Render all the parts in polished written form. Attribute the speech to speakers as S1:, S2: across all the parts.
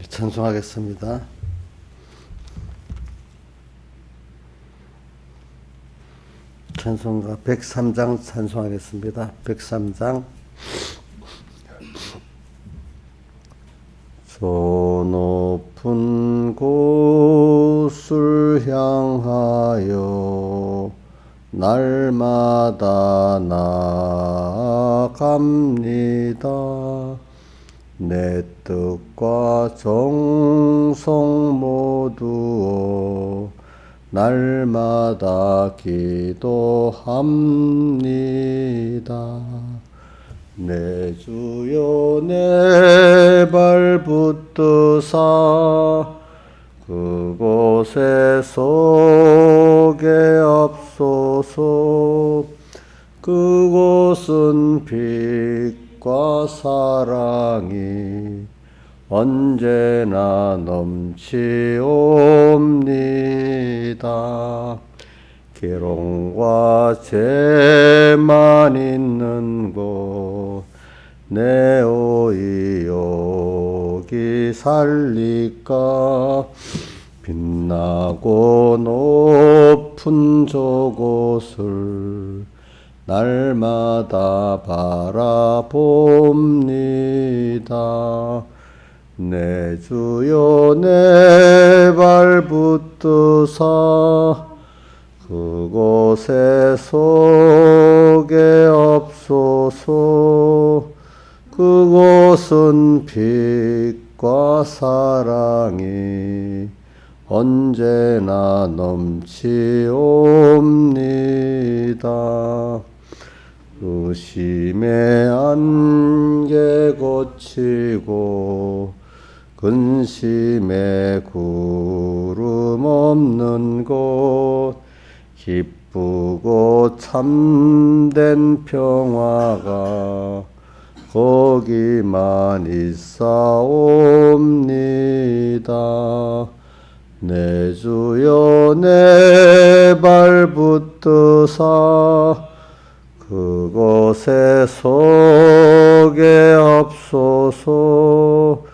S1: 찬송하겠습니다. 찬송가 103장 찬송하겠습니다. 103장. 저 높은 곳을 향하여 날마다 나아갑니다. 내 뜻과 정성 모두어 날마다 기도합니다. 내 주여 내 발 붙드사 그곳에 서게 앞소서. 그곳은 빛과 사랑이 언제나 넘치옵니다. 기롱과 죄만 있는 곳 내 오이 여기 살릴까. 빛나고 높은 저곳을 날마다 바라봅니다. 내 주여 내 발 붙드사 그곳에 서게 없소서. 그곳은 빛과 사랑이 언제나 넘치옵니다. 의심의 안개 거치고 근심의 구름 없는 곳 기쁘고 참된 평화가 거기만 있사옵니다. 내 주여 내 발 붙드사 그곳에 서게 없소서.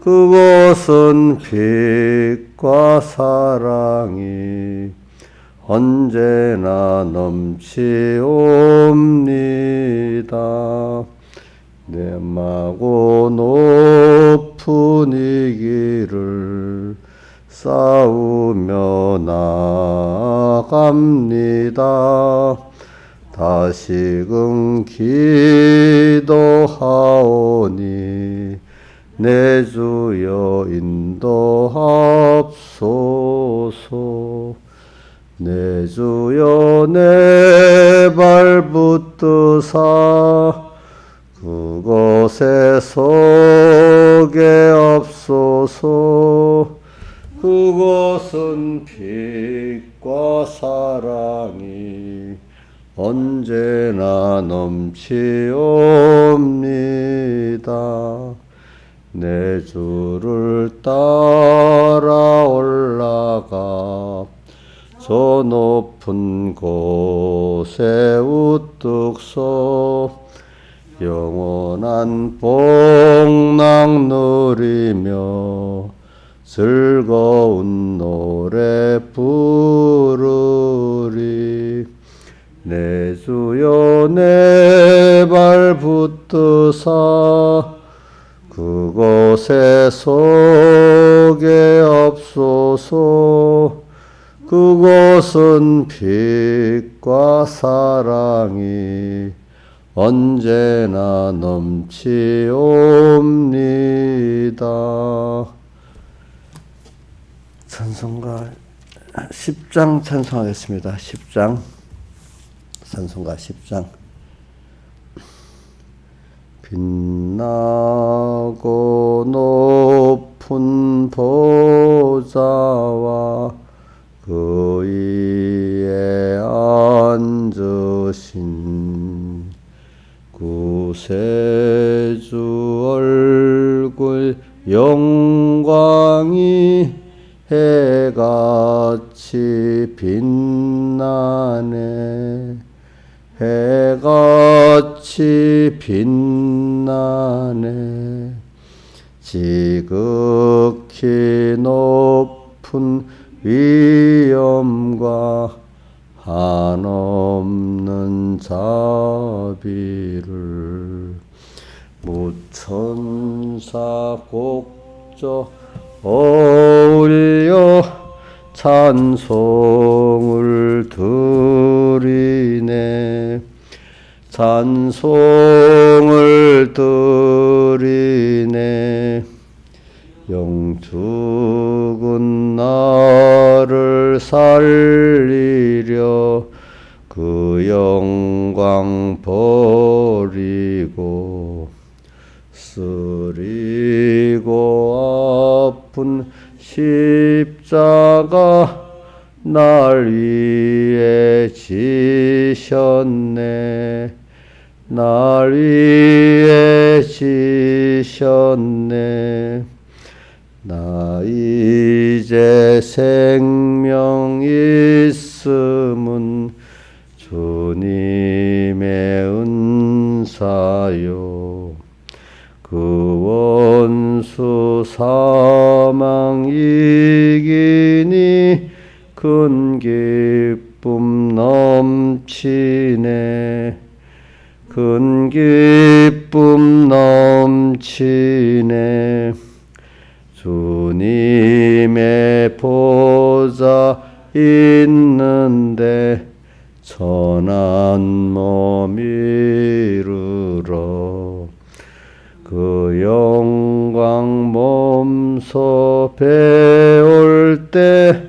S1: 그곳은 빛과 사랑이 언제나 넘치옵니다. 내 마고 높은 이 길을 싸우며 나아갑니다. 다시금 기도하오니 내 주여 인도하옵소서. 내 주여 내 발 붙드사 그곳에 서게 없소서. 그곳은 빛과 사랑이 언제나 넘치옵니다. 내 주를 따라 올라가 저 높은 곳에 우뚝 서 영원한 복락 누리며 즐거운 노래 부르리. 내 주여 내 발 붙드사 그곳에 서게 없소서. 그곳은 빛과 사랑이 언제나 넘치옵니다. 찬송가 10장 찬송하겠습니다. 10장. 찬송가 10장. 빛나고 높은 보좌와 그 위에 앉으신 구세주 얼굴 영광이 해같이 빛나네. 해같이 빛나네. 지극히 높은 위엄과 한없는 자비를 무천사 곡조 어울려 찬송을 드리네. 찬송을 드리네. 영죽은 나를 살리려 그 영광 버리고 쓰리고 아픈 십자가 날 위해 지셨네. 날 위해 지셨네. 나 이제 생명 있음은 주님의 은사요. 그 원수 사망 이기니 큰 기쁨 넘치네. 큰 기쁨 넘치네. 주님의 보좌 있는데 천한 몸 이르러 그 영광 몸소 배울 때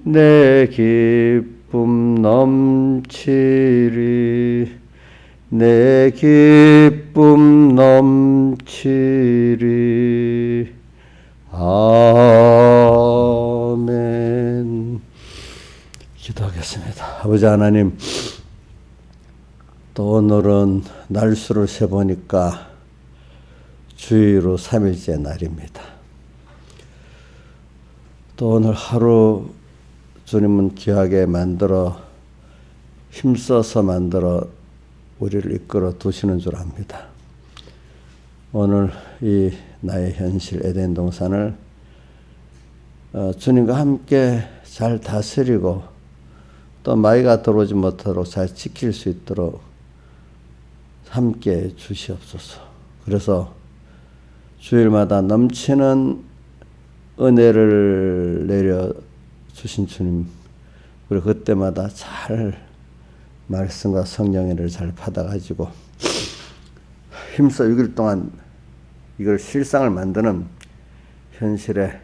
S1: 내 기쁨 넘치리. 내 기쁨 넘치리. 아멘. 기도하겠습니다. 아버지 하나님, 또 오늘은 날수를 세보니까 주의로 3일째 날입니다. 또 오늘 하루 주님은 귀하게 만들어 힘써서 만들어 우리를 이끌어 두시는 줄 압니다. 오늘 이 나의 현실 에덴 동산을 주님과 함께 잘 다스리고 또 마귀가 들어오지 못하도록 잘 지킬 수 있도록 함께 주시옵소서. 그래서 주일마다 넘치는 은혜를 내려 주신 주님, 우리 그때마다 잘 말씀과 성령의를 잘 받아가지고 힘써 6일 동안 이걸 실상을 만드는 현실의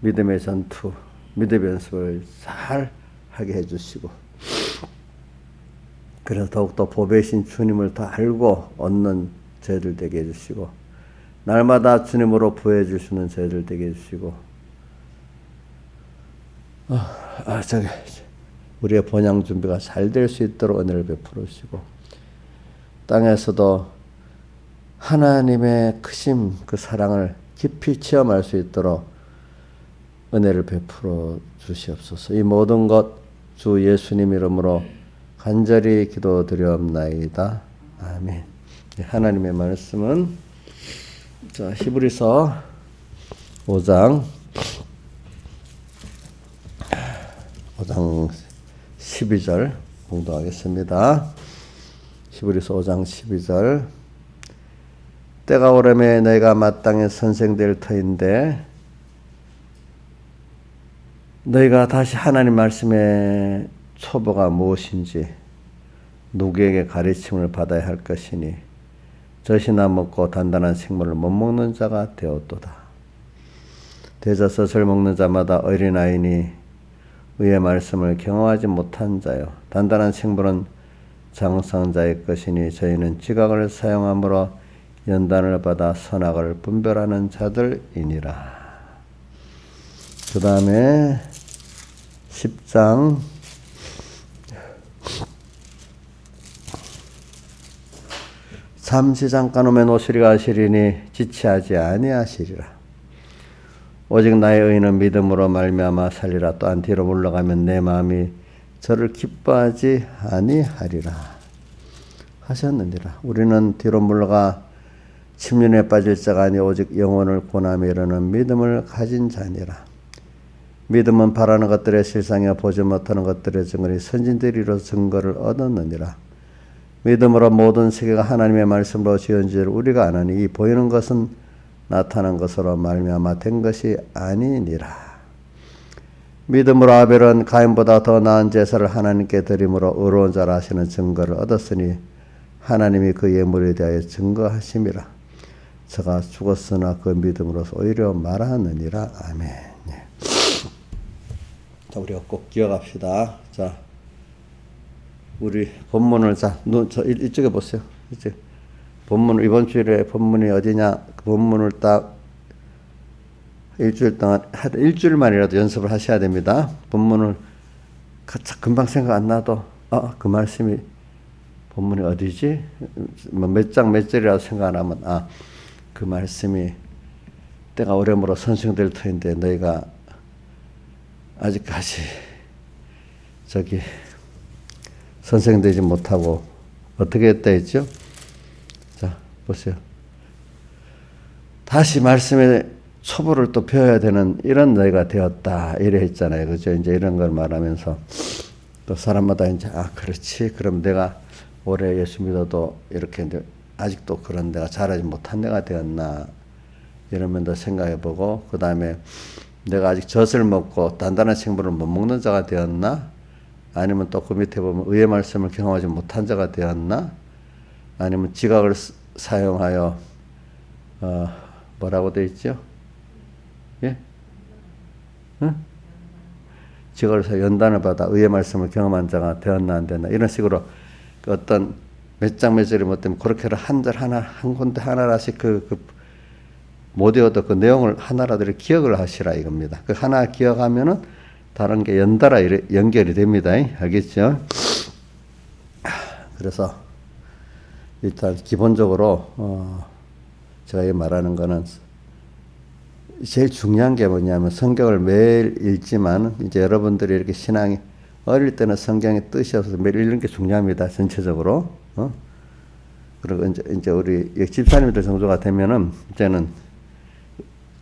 S1: 믿음의 전투, 믿음의 연습을 잘 하게 해주시고, 그래서 더욱더 보배신 주님을 더 알고 얻는 저희들 되게 해주시고, 날마다 주님으로 부해줄 수 있는 저희들 되게 해주시고, 우리의 번양 준비가 잘 될 수 있도록 은혜를 베풀어 주시고, 땅에서도 하나님의 크심, 그 사랑을 깊이 체험할 수 있도록 은혜를 베풀어 주시옵소서. 이 모든 것 주 예수님 이름으로 간절히 기도드리옵나이다. 아멘. 하나님의 말씀은 히브리서 5장 12절 공독하겠습니다. 히브리서 5장 12절. 때가 오려면 너희가 마땅히 선생될 터인데 너희가 다시 하나님 말씀의 초보가 무엇인지 누구에게 가르침을 받아야 할 것이니 젖이나 먹고 단단한 식물을 못 먹는 자가 되었도다. 되져서 젖을 먹는 자마다 어린아이니 의의 말씀을 경험하지 못한 자요. 단단한 식물은 장성자의 것이니 저희는 지각을 사용함으로 연단을 받아 선악을 분별하는 자들이니라. 그 다음에 10장 '잠시 잠깐 오면 오시리가 하시리니 지체하지 아니하시리라. 오직 나의 의인은 믿음으로 말미암아 살리라. 또한 뒤로 물러가면 내 마음이 저를 기뻐하지 아니하리라 하셨느니라.' 우리는 뒤로 물러가 침륜에 빠질 자가 아니 오직 영혼을 고난에 이르는 믿음을 가진 자니라. 믿음은 바라는 것들의 실상이야 보지 못하는 것들의 증거니 선진들이로 증거를 얻었느니라. 믿음으로 모든 세계가 하나님의 말씀으로 지은지를 우리가 아나니 이 보이는 것은 나타난 것으로 말미암아 된 것이 아니니라. 믿음으로 아벨은 가인보다 더 나은 제사를 하나님께 드림으로 의로운 자라 하시는 증거를 얻었으니 하나님이 그 예물에 대하여 증거하심이라. 저가 죽었으나 그 믿음으로서 오히려 말하느니라. 아멘. 예. 자, 우리가 꼭 기억합시다. 자, 우리 본문을 이쪽에 보세요. 이제 본문 이번 주일에 본문이 어디냐? 그 본문을 딱 일주일 동안 일주일만이라도 연습을 하셔야 됩니다. 본문을 금방 생각 안 나도 그 말씀이 본문이 어디지? 몇 장 몇 절이라도 생각 안 하면 그 말씀이 때가 오래므로 선생될 터인데 너희가 아직까지 선생되지 못하고 어떻게 했다 했죠? 자, 보세요. 다시 말씀의 초보를 또 배워야 되는 이런 너희가 되었다 이래 했잖아요. 그죠? 이제 이런 걸 말하면서 또 사람마다 이제 그렇지. 그럼 내가 올해 예수 믿어도 이렇게 아직도 그런 내가 잘하지 못한 내가 되었나 이러면 더 생각해보고 그 다음에 내가 아직 젖을 먹고 단단한 식물을 못 먹는 자가 되었나? 아니면 또 그 밑에 보면 의의 말씀을 경험하지 못한 자가 되었나? 아니면 지각을 사용하여 뭐라고 되어 있죠? 예? 응? 지각을 사용하여 연단을 받아 의의 말씀을 경험한 자가 되었나 안 되었나 이런 식으로 어떤 몇 장 몇 절이 못 되면 그렇게 한 절 하나 한 군데 하나라씩 못 외워도 그 내용을 하나라도 기억을 하시라 이겁니다. 그 하나 기억하면은 다른 게 연달아 연결이 됩니다. 알겠죠? 그래서 일단 기본적으로 제가 말하는 거는 제일 중요한 게 뭐냐면 성경을 매일 읽지만 이제 여러분들이 이렇게 신앙이 어릴 때는 성경의 뜻이 없어서 매일 읽는 게 중요합니다. 전체적으로. 그리고 이제 우리 집사님들 정도가 되면은 이제는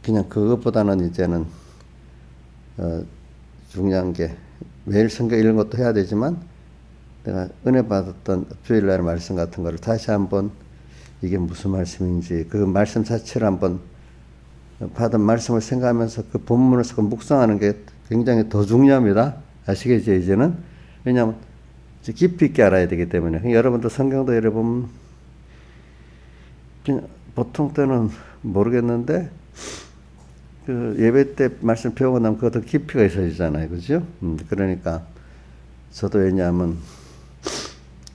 S1: 그냥 그것보다는 이제는 중요한 게 매일 성경 읽는 것도 해야 되지만 내가 은혜 받았던 주일날 말씀 같은 거를 다시 한번 이게 무슨 말씀인지 그 말씀 자체를 한번 받은 말씀을 생각하면서 그 본문에서 묵상하는 게 굉장히 더 중요합니다. 아시겠죠 이제는? 왜냐하면 깊이 있게 알아야 되기 때문에 여러분도 성경도 여러분 그냥 보통 때는 모르겠는데 그 예배 때 말씀 배우고 나면 그것도 깊이가 있어지잖아요. 그죠? 그러니까 저도 왜냐하면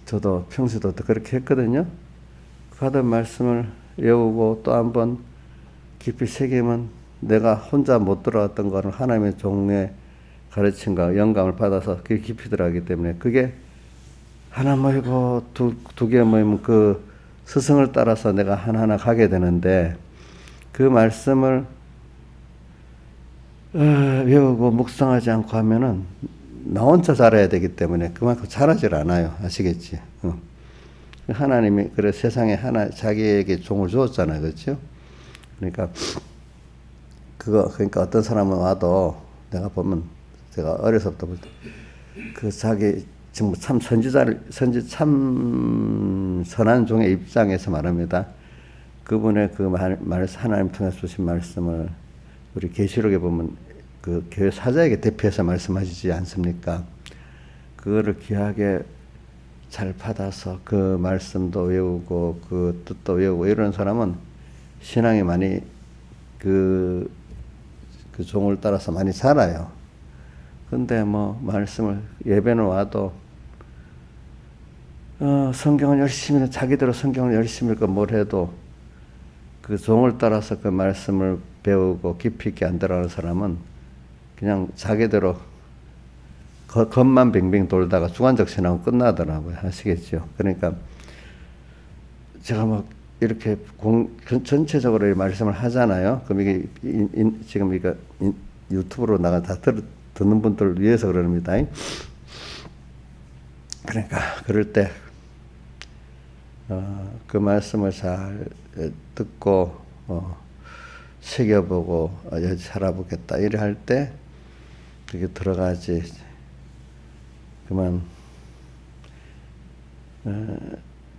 S1: 저도 평소에도 그렇게 했거든요. 받은 말씀을 외우고 또 한번 깊이 새기면 내가 혼자 못 들어왔던 거는 하나님의 종의 가르침과 영감을 받아서 그게 깊이 들어가기 때문에 그게 하나 모이고 두 개 모이면 그 스승을 따라서 내가 하나하나 가게 되는데 그 말씀을 외우고 묵상하지 않고 하면은 나 혼자 잘해야 되기 때문에 그만큼 잘하질 않아요. 아시겠지? 하나님이 그래 세상에 자기에게 종을 주었잖아요. 그렇죠? 그러니까 그러니까 어떤 사람은 와도 내가 보면 제가 어려서부터 볼 때 그 자기 지금 참 참 선한 종의 입장에서 말합니다. 그분의 그 하나님 통해서 주신 말씀을 우리 계시록에 보면 그 교회 사자에게 대표해서 말씀하시지 않습니까? 그거를 귀하게 잘 받아서 그 말씀도 외우고 그 뜻도 외우고 이런 사람은 신앙이 많이 그 종을 따라서 많이 자라요. 근데 말씀을 예배는 와도 성경을 열심히 자기대로 성경을 열심히 읽고 뭘 해도 그 종을 따라서 그 말씀을 배우고 깊이 있게 안 들어가는 사람은 그냥 자기대로 겉만 빙빙 돌다가 주관적 신앙은 끝나더라고요. 아시겠죠? 그러니까 제가 이렇게 전체적으로 이 말씀을 하잖아요. 그럼 이게 지금 이거 유튜브로 다 듣는 분들을 위해서 그럽니다. 그러니까 그럴 때 그 말씀을 잘 듣고 새겨보고 여기 살아보겠다 이래 할 때 그게 들어가지. 그만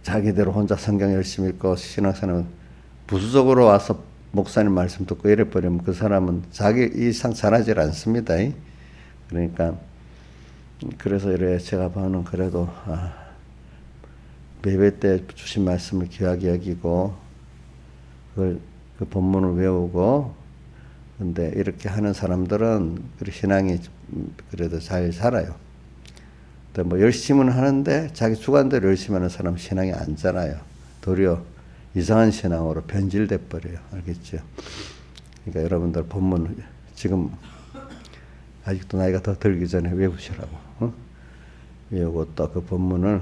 S1: 자기대로 혼자 성경 열심히 읽고 신앙생활은 부수적으로 와서 목사님 말씀 듣고 이래 버리면 그 사람은 자기 이상 잘하질 않습니다. 그러니까 그래서 이래 제가 봐는 그래도 예배 때 주신 말씀을 귀하게 여기고 그 본문을 외우고 근데 이렇게 하는 사람들은 신앙이 그래도 잘 살아요. 뭐 열심은 하는데 자기 주관대로 열심히 하는 사람 신앙이 안 자라요. 도리어 이상한 신앙으로 변질돼 버려요. 알겠죠? 그러니까 여러분들 본문 지금 아직도 나이가 더 들기 전에 외우시라고. 외우고 또 그 본문을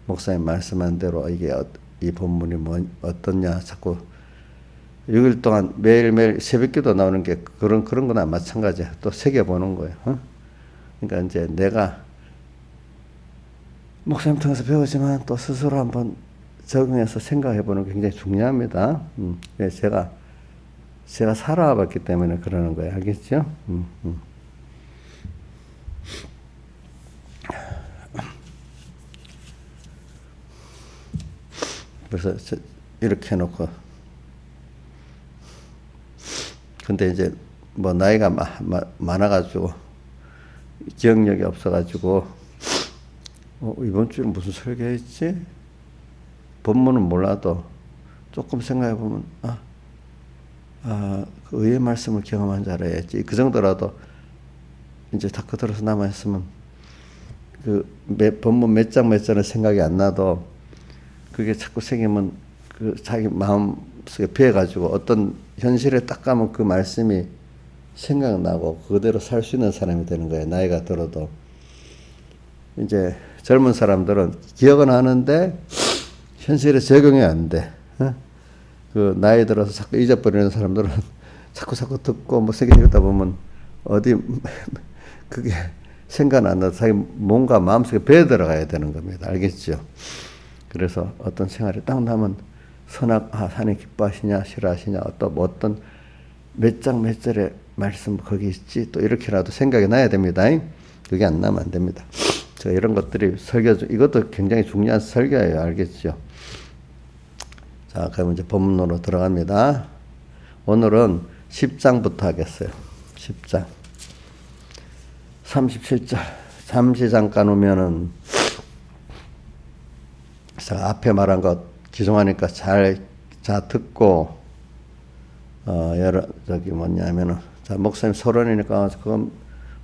S1: 목사님 말씀한 대로 이게 이 본문이 어떠냐 자꾸 6일 동안 매일매일 새벽기도 나오는 게 그런 거나 마찬가지야. 또 새겨보는 거예요. 그러니까 이제 내가 목사님 통해서 배우지만 또 스스로 한번 적응해서 생각해보는 게 굉장히 중요합니다. 제가 살아봤기 때문에 그러는 거예요. 알겠죠? 그래서 이렇게 해놓고 근데 이제 뭐 나이가 많아가지고 기억력이 없어가지고 이번 주에 무슨 설교했지? 본문은 몰라도 조금 생각해보면 그 의의 말씀을 경험한 자라야지. 그 정도라도 이제 다 그대로서 남아있으면 그 본문 몇 장 몇 장은 생각이 안 나도 그게 자꾸 생기면 그 자기 마음속에 배어가지고 어떤 현실에 딱 가면 그 말씀이 생각나고 그대로 살 수 있는 사람이 되는 거예요. 나이가 들어도. 이제 젊은 사람들은 기억은 하는데 현실에 적용이 안 돼. 그 나이 들어서 자꾸 잊어버리는 사람들은 자꾸 듣고 뭐 세게 읽다 보면 어디 그게 생각 안 나도 자기 뭔가 마음속에 배어 들어가야 되는 겁니다. 알겠죠? 그래서 어떤 생활이 딱 나면 하나님 기뻐하시냐 싫어하시냐 어떤 몇 장 몇 절의 말씀 거기 있지 또 이렇게라도 생각이 나야 됩니다. 그게 안 나면 안 됩니다. 저 이런 것들이 이것도 굉장히 중요한 설교예요. 알겠죠? 자, 그럼 이제 본문으로 들어갑니다. 오늘은 10장부터 하겠어요. 10장. 37절. 잠시 잠깐 오면은 제가 앞에 말한 것 기송하니까 잘 듣고 뭐냐면은 자 목사님 서론이니까 그건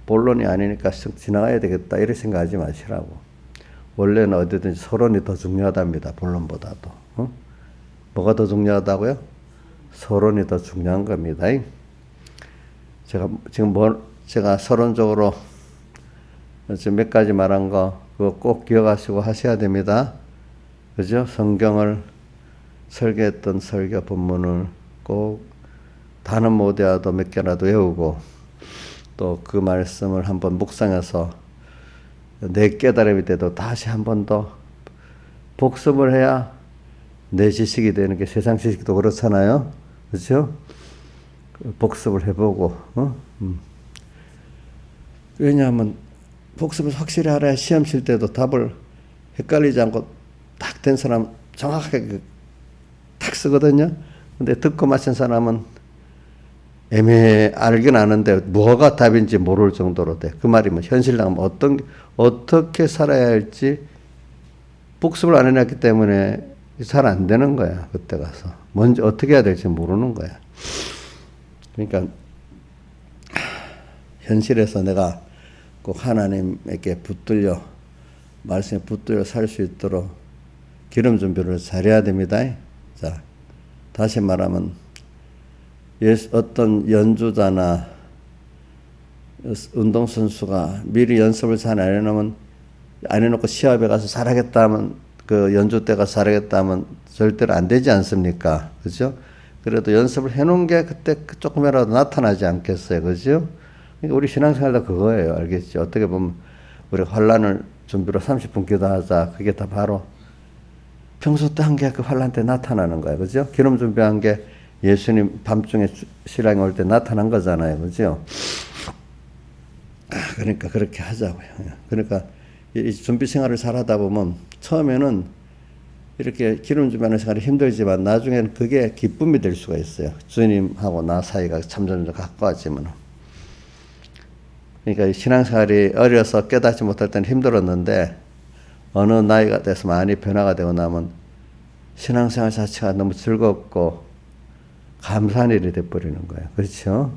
S1: 본론이 아니니까 지나가야 되겠다 이렇게 생각하지 마시라고. 원래는 어디든지 서론이 더 중요하답니다. 본론보다도. 뭐가 더 중요하다고요? 서론이 더 중요한 겁니다. 제가 서론적으로 지금 몇 가지 말한 거 그거 꼭 기억하시고 하셔야 됩니다. 그죠? 성경을 설계했던 설교 본문을 꼭 단어 못외워도 몇 개라도 외우고 또 그 말씀을 한번 묵상해서 내 깨달음이 돼도 다시 한 번 더 복습을 해야 내 지식이 되는 게 세상 지식도 그렇잖아요. 그렇죠? 복습을 해보고 왜냐하면 복습을 확실히 알아야 시험 칠 때도 답을 헷갈리지 않고 딱 된 사람 정확하게 딱 쓰거든요. 근데 듣고 마친 사람은 알긴 아는데 뭐가 답인지 모를 정도로 돼. 그 말이 뭐 현실 나가면 어떻게 살아야 할지 복습을 안 해놨기 때문에 잘 안 되는 거야. 그때 가서 먼저 어떻게 해야 될지 모르는 거야. 그러니까 현실에서 내가 꼭 하나님에게 말씀에 붙들려 살 수 있도록 기름 준비를 잘해야 됩니다. 자, 다시 말하면 어떤 연주자나 운동선수가 미리 연습을 잘 안 해놓고 시합에 가서 잘하겠다 하면 그 연주 때가 잘하겠다 하면 절대로 안 되지 않습니까? 그죠? 그래도 연습을 해놓은 게 그때 조금이라도 나타나지 않겠어요? 그죠? 그러니까 우리 신앙생활도 그거예요. 알겠죠? 어떻게 보면 우리가 환란을 준비로 30분 기도하자. 그게 다 바로 평소 때 한 게 그 환란 때 나타나는 거예요. 그죠? 기름 준비한 게 예수님 밤중에 신랑이 올 때 나타난 거잖아요. 그죠? 그러니까 그렇게 하자고요. 그러니까 이 준비 생활을 잘하다 보면 처음에는 이렇게 기름 준비하는 생활이 힘들지만 나중에는 그게 기쁨이 될 수가 있어요. 주님하고 나 사이가 점점 가까워지면. 그러니까 신앙생활이 어려서 깨닫지 못할 때는 힘들었는데 어느 나이가 돼서 많이 변화가 되고 나면 신앙생활 자체가 너무 즐겁고 감사한 일이 돼버리는 거예요. 그렇죠?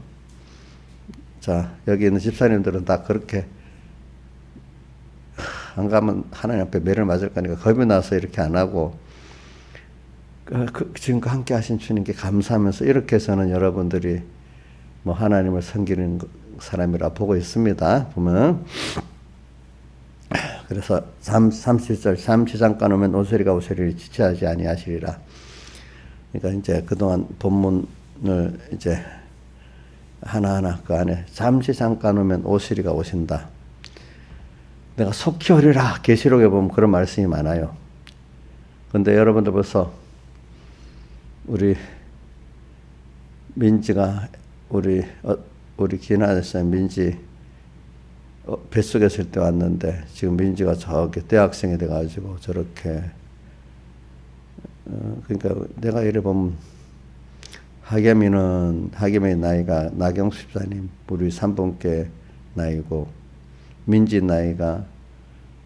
S1: 자, 여기 있는 집사님들은 다 그렇게 안 가면 하나님 앞에 매를 맞을 거니까 겁이 나서 이렇게 안 하고 지금과 함께 하신 주님께 감사하면서 이렇게 해서는 여러분들이 뭐 하나님을 섬기는 사람이라 보고 있습니다. 보면 그래서 30절 잠시 잠깐 오면 오세리가 오세리를 지체하지 아니하시리라. 그러니까 이제 그동안 본문을 이제 하나하나 그 안에 잠시 잠깐 오면 오시리가 오신다. 내가 속히 오리라. 계시록에 보면 그런 말씀이 많아요. 근데 여러분들 벌써 우리 민지가 우리 기나에서 민지 뱃속에 있을 때 왔는데 지금 민지가 저기 대학생이 돼가지고 저렇게 그러니까 내가 이래 보면 하겸의 나이가 나경수 집사님 우리 3분께 나이고 민지 나이가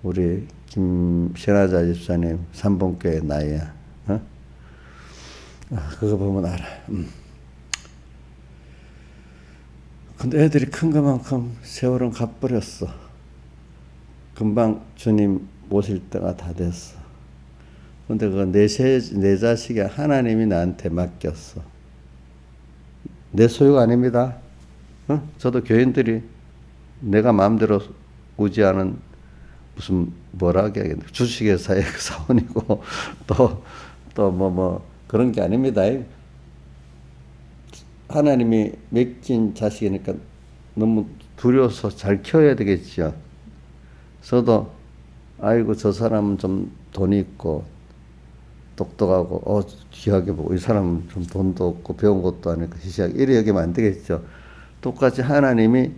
S1: 우리 김신하자 집사님 3분께 나이야. 어? 그거 보면 알아. 근데 애들이 큰 것만큼 세월은 가버렸어. 금방 주님 모실 때가 다 됐어. 근데 내 자식이 하나님이 나한테 맡겼어. 내 소유가 아닙니다. 어? 저도 교인들이 내가 마음대로 우지하는 무슨 뭐라 하겠네. 주식회사의 사원이고 또 뭐 그런 게 아닙니다. 하나님이 맡긴 자식이니까 너무 두려워서 잘 키워야 되겠죠. 저도 아이고 저 사람은 좀 돈이 있고 똑똑하고 귀하게 보고 이 사람은 좀 돈도 없고 배운 것도 아니고 희시하게 이래 여기면 안 되겠죠. 똑같이 하나님이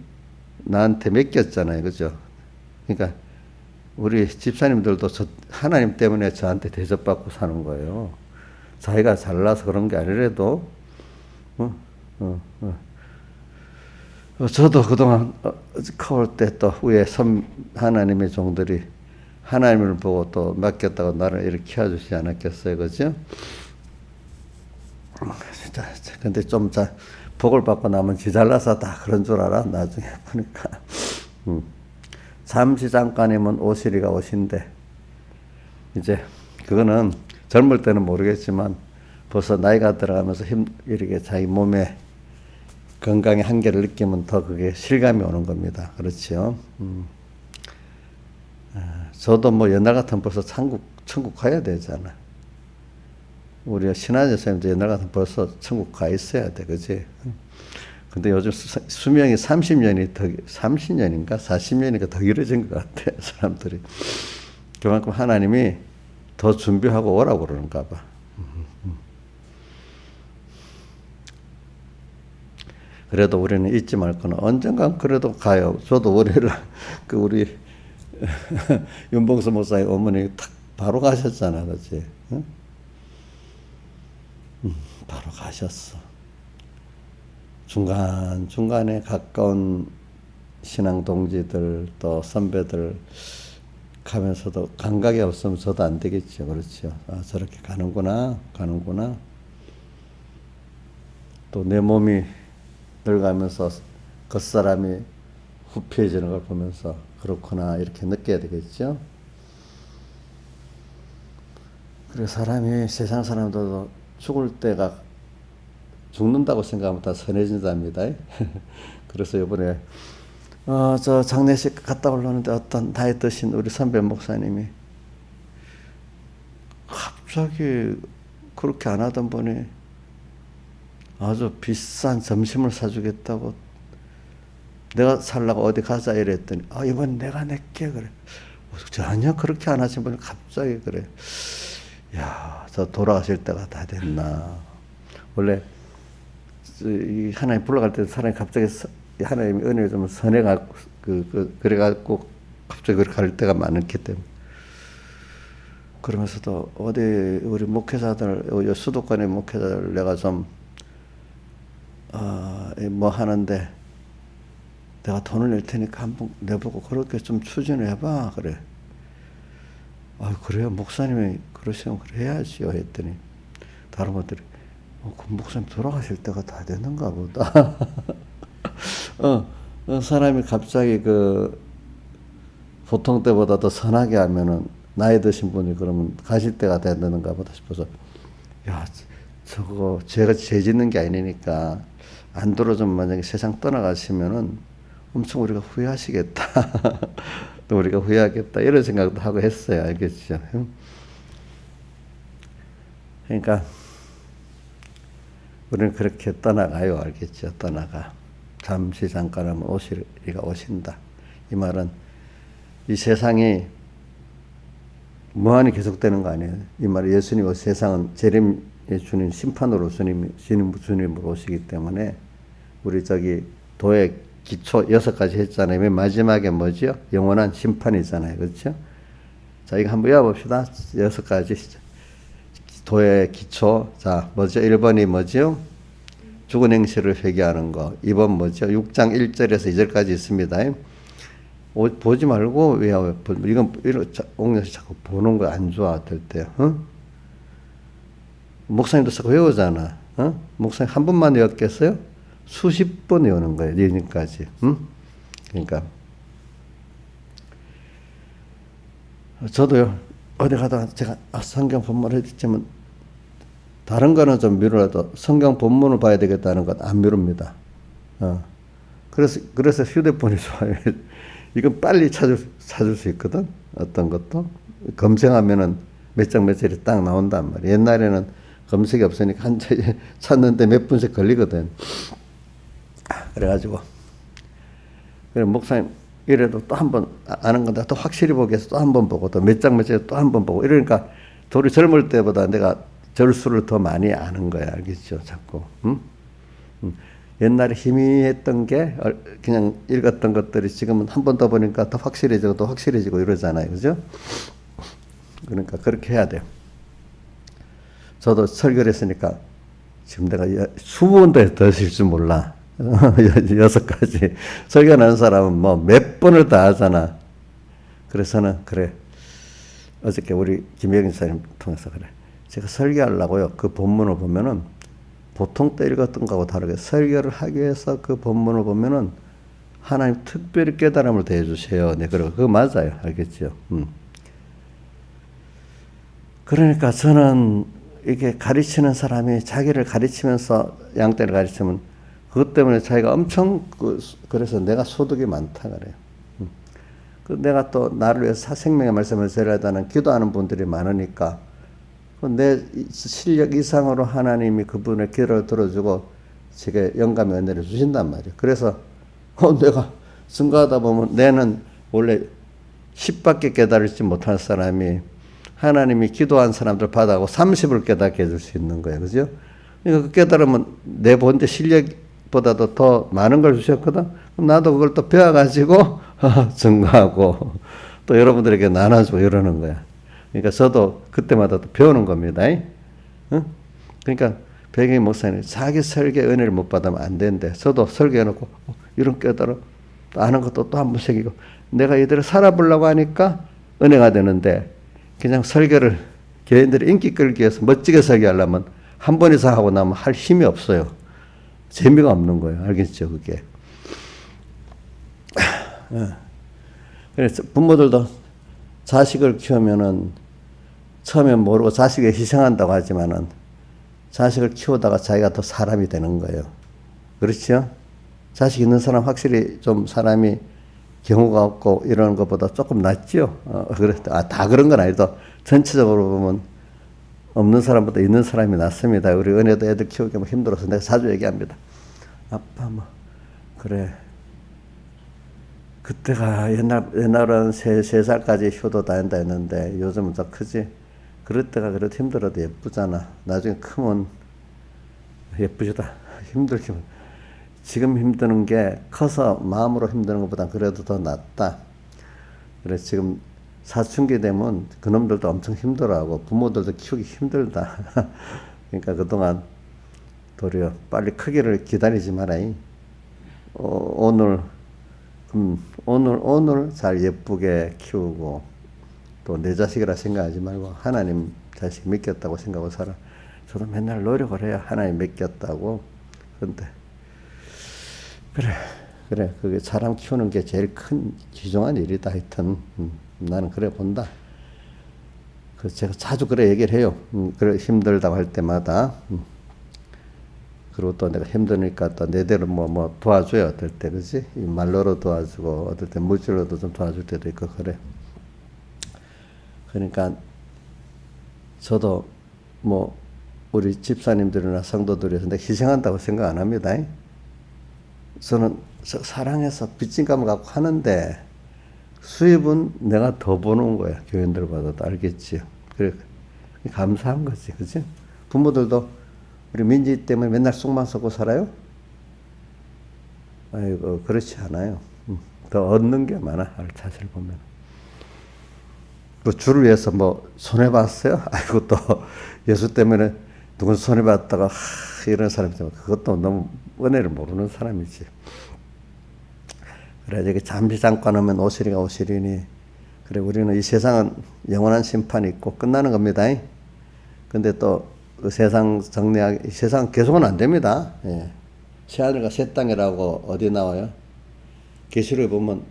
S1: 나한테 맡겼잖아요. 그죠? 그러니까 우리 집사님들도 하나님 때문에 저한테 대접받고 사는 거예요. 자기가 잘나서 그런 게 아니라도 저도 그동안 커올 때 또 위에 하나님의 종들이 하나님을 보고 또 맡겼다고 나를 이렇게 키워주시지 않았겠어요. 그죠? 근데 좀 복을 받고 나면 지 잘나서 다 그런 줄 알아. 나중에 보니까. 잠시 잠깐이면 오시리가 오신대. 이제 그거는 젊을 때는 모르겠지만 벌써 나이가 들어가면서 이렇게 자기 몸에 건강의 한계를 느끼면 더 그게 실감이 오는 겁니다. 그렇죠? 저도 뭐 옛날 같으면 벌써 천국 가야 되잖아. 우리 신한여 선생님도 옛날 같으면 벌써 천국 가 있어야 돼. 그지? 근데 요즘 수명이 30년인가 40년인가 더 길어진 것 같아. 사람들이. 그만큼 하나님이 더 준비하고 오라고 그러는가 봐. 그래도 우리는 잊지 말 거는 언젠간 그래도 가요. 저도 우리 윤봉수 목사의 어머니 탁 바로 가셨잖아. 그렇지? 응? 바로 가셨어. 중간중간에 가까운 신앙 동지들 또 선배들 가면서도 감각이 없으면 저도 안 되겠죠. 그렇죠. 아, 저렇게 가는구나. 또 내 몸이 늙어가면서 겉사람이 후피해지는 걸 보면서 그렇구나 이렇게 느껴야 되겠죠. 그리고 사람이 세상 사람들도 죽을 때가 죽는다고 생각하면 다 선해진답니다. 그래서 이번에 저 장례식 갔다 오려는데 어떤 나이 드신 우리 선배 목사님이 갑자기 그렇게 안 하던 분이 아주 비싼 점심을 사주겠다고 내가 살라고 어디 가자 이랬더니 이번 내가 낼게 그래. 전혀 그렇게 안 하신 분이 갑자기 그래. 야, 저 돌아가실 때가 다 됐나. 원래 이 하나님 불러갈 때 사람이 갑자기 하나님의 은혜를 좀 선해갖고 그래갖고 갑자기 그렇게 갈 때가 많기 때문에. 그러면서도 어디 우리 목회자들 수도권의 목회자들 내가 좀 뭐 하는데 내가 돈을 낼 테니까 한번 내보고 그렇게 좀 추진을 해봐. 그래. 아, 그래요? 목사님이 그러시면 그래 해야지요. 했더니 다른 분들이 그 목사님 돌아가실 때가 다 됐는가 보다. 사람이 갑자기 보통 때보다 더 선하게 하면은 나이 드신 분이 그러면 가실 때가 됐는가 보다 싶어서, 야, 저거 제가 죄 짓는 게 아니니까 안 들어주면 만약에 세상 떠나가시면은 엄청 우리가 후회하시겠다. 또 우리가 후회하겠다. 이런 생각도 하고 했어요. 알겠죠? 그러니까 우리는 그렇게 떠나가요. 알겠죠? 떠나가. 잠시 잠깐 하면 오시리가 오신다. 이 말은 이 세상이 무한히 계속되는 거 아니에요. 이 말은 예수님 세상은 재림의 주님 심판으로 주님으로 오시기 때문에 우리 도의 기초 6가지 했잖아요. 맨 마지막에 뭐죠? 영원한 심판이잖아요. 그렇죠? 자, 이거 한번 외워봅시다. 6가지. 도의 기초. 자, 뭐죠? 1번이 뭐죠? 죽은 행실을 회개하는 거. 2번 뭐죠? 6장 1절에서 2절까지 있습니다. 보지 말고 외워. 이건 옥녀씨 자꾸 보는 거 안 좋아 될 때. 목사님도 자꾸 외우잖아. 목사님 한 번만 외웠겠어요? 수십 번 외우는 거예요. 예전까지. 그러니까 저도요. 어디 가다가 제가 성경 본문을 했지만 다른 거는 좀 미루라도 성경 본문을 봐야 되겠다는 건 안 미룹니다. 그래서 휴대폰이 좋아요. 이건 빨리 찾을 수 있거든. 어떤 것도 검색하면은 몇 장 몇 절이 딱 나온단 말이야. 옛날에는 검색이 없으니까 한 장 찾는데 몇 분씩 걸리거든. 그래가지고 그래 목사님 이래도 또 한 번 아는 건데 또 확실히 보기 위해서 또 한 번 보고 또 몇 장 몇 절에 또 한 번 보고 이러니까 우리 젊을 때보다 내가 절수를 더 많이 아는 거야. 알겠죠? 자꾸. 옛날에 희미했던 게 그냥 읽었던 것들이 지금은 한 번 더 보니까 더 확실해지고 더 확실해지고 이러잖아요. 그죠? 그러니까 그렇게 해야 돼요. 저도 설교를 했으니까 지금 내가 20번도 더 했을 줄 몰라. 6가지. 설교하는 사람은 뭐 몇 번을 다 하잖아. 그래서는 그래. 어저께 우리 김영인 사님 통해서 그래. 제가 설교하려고요. 그 본문을 보면은 보통 때 읽었던 거하고 다르게 설교를 하기 위해서 그 본문을 보면은 하나님 특별히 깨달음을 더해주세요. 네, 그거 맞아요. 알겠죠? 그러니까 저는 이게 가르치는 사람이 자기를 가르치면서 양떼를 가르치면 그것 때문에 자기가 엄청 그래서 내가 소득이 많다 그래요. 내가 또 나를 위해서 생명의 말씀을 전하다는 기도하는 분들이 많으니까 내 실력 이상으로 하나님이 그분의 기도를 들어주고 제게 영감의 은혜를 주신단 말이에요. 그래서 내가 증거하다 보면 내는 원래 10밖에 깨달을지 못할 사람이 하나님이 기도한 사람들 받아고 30을 깨닫게 해줄 수 있는 거예요. 그죠? 그러니까 그 깨달으면 내 본대 실력보다도 더 많은 걸 주셨거든. 그럼 나도 그걸 또 배워가지고 증거하고 또 여러분들에게 나눠주고 이러는 거야. 그러니까 저도 그때마다 또 배우는 겁니다. 그러니까 백인 목사님 자기 설계 은혜를 못 받으면 안 되는데 저도 설계해놓고 이런 깨달음 또 아는 것도 또 한 번 새기고 내가 이대로 살아보려고 하니까 은혜가 되는데 그냥 설계를 교인들이 인기 끌기 위해서 멋지게 설계하려면 한 번 이상 하고 나면 할 힘이 없어요. 재미가 없는 거예요. 알겠죠? 그게. 그래서 부모들도 자식을 키우면은 처음에 모르고 자식을 희생한다고 하지만은 자식을 키우다가 자기가 더 사람이 되는 거예요. 그렇죠? 자식 있는 사람 확실히 좀 사람이 경우가 없고 이러는 것보다 조금 낫죠. 다 그런 건 아니도 전체적으로 보면 없는 사람보다 있는 사람이 낫습니다. 우리 은혜도 애들 키우기 뭐 힘들어서 내가 자주 얘기합니다. 아빠 뭐 그래. 그때가 옛날은 3살까지 효도 다닌다 했는데 요즘은 더 크지. 그럴 때가 그래도 힘들어도 예쁘잖아. 나중에 크면 예쁘지다. 힘들기만. 지금 힘드는 게 커서 마음으로 힘드는 것보단 그래도 더 낫다. 그래서 지금 사춘기 되면 그놈들도 엄청 힘들어하고 부모들도 키우기 힘들다. 그러니까 그동안 도리어 빨리 크기를 기다리지 마라. 오늘 잘 예쁘게 키우고 또 내 자식이라 생각하지 말고 하나님 자식 믿겠다고 생각하고 살아. 저도 맨날 노력을 해야 하나님 믿겠다고. 근데 그래 그게 사람 키우는 게 제일 큰 귀중한 일이다. 하여튼 나는 그래 본다. 그래서 제가 자주 그래 얘기를 해요. 그래 힘들다고 할 때마다. 그리고 또 내가 힘드니까 또 내대로 뭐 도와줘요. 어떨 때, 그지? 말로로 도와주고, 어떨 때 물질로도 좀 도와줄 때도 있고, 그래. 그러니까, 저도 뭐, 우리 집사님들이나 성도들에서 내가 희생한다고 생각 안 합니다. 저는 사랑해서 빚진감을 갖고 하는데, 수입은 내가 더 버는 거야. 교인들 받아도 알겠지. 그래. 감사한 거지. 그지? 부모들도 우리 민지 때문에 맨날 속만 썩고 살아요? 아이고, 그렇지 않아요. 더 얻는 게 많아. 사실 보면. 뭐 주를 위해서 뭐 손해봤어요? 아이고, 또 예수 때문에 누군 손해봤다가 이런 사람이 있으면 그것도 너무 은혜를 모르는 사람이지. 그래, 이게 잠시 잠깐 하면 오시리가 오시리니. 그래, 우리는 이 세상은 영원한 심판이 있고 끝나는 겁니다. 근데 또 그 세상 정리하기, 세상 계속은 안 됩니다. 예. 새하늘과 새 땅이라고 어디 나와요? 계시록에 보면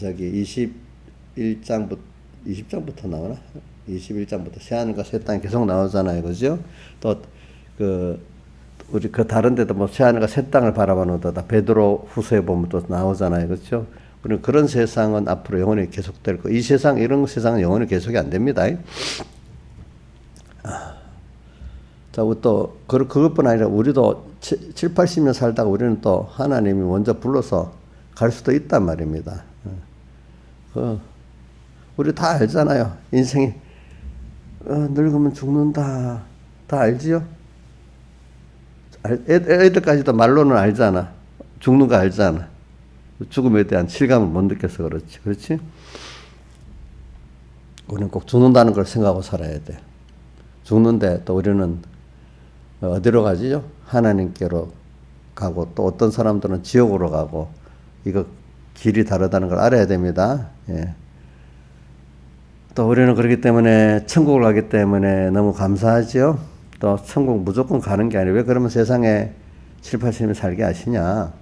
S1: 저기 20장부터 나오나? 21장부터 새하늘과 새 땅이 계속 나오잖아요. 그죠? 또 우리 다른 데도 뭐 새하늘과 새 땅을 바라보는 데다 베드로 후서에 보면 또 나오잖아요. 그렇죠? 그런 세상은 앞으로 영원히 계속될 거. 이 세상, 이런 세상은 영원히 계속이 안 됩니다. 자, 또, 그것뿐 아니라 우리도 7, 80년 살다가 우리는 또 하나님이 먼저 불러서 갈 수도 있단 말입니다. 우리 다 알잖아요. 인생이, 늙으면 죽는다. 다 알지요? 애들까지도 말로는 알잖아. 죽는 거 알잖아. 죽음에 대한 실감을 못 느껴서 그렇지. 그렇지? 우리는 꼭 죽는다는 걸 생각하고 살아야 돼. 죽는데 또 우리는 어디로 가지요? 하나님께로 가고 또 어떤 사람들은 지옥으로 가고 이거 길이 다르다는 걸 알아야 됩니다. 예. 또 우리는 그렇기 때문에 천국을 가기 때문에 너무 감사하지요. 또 천국 무조건 가는 게 아니에요. 왜 그러면 세상에 7, 80년 살게 하시냐.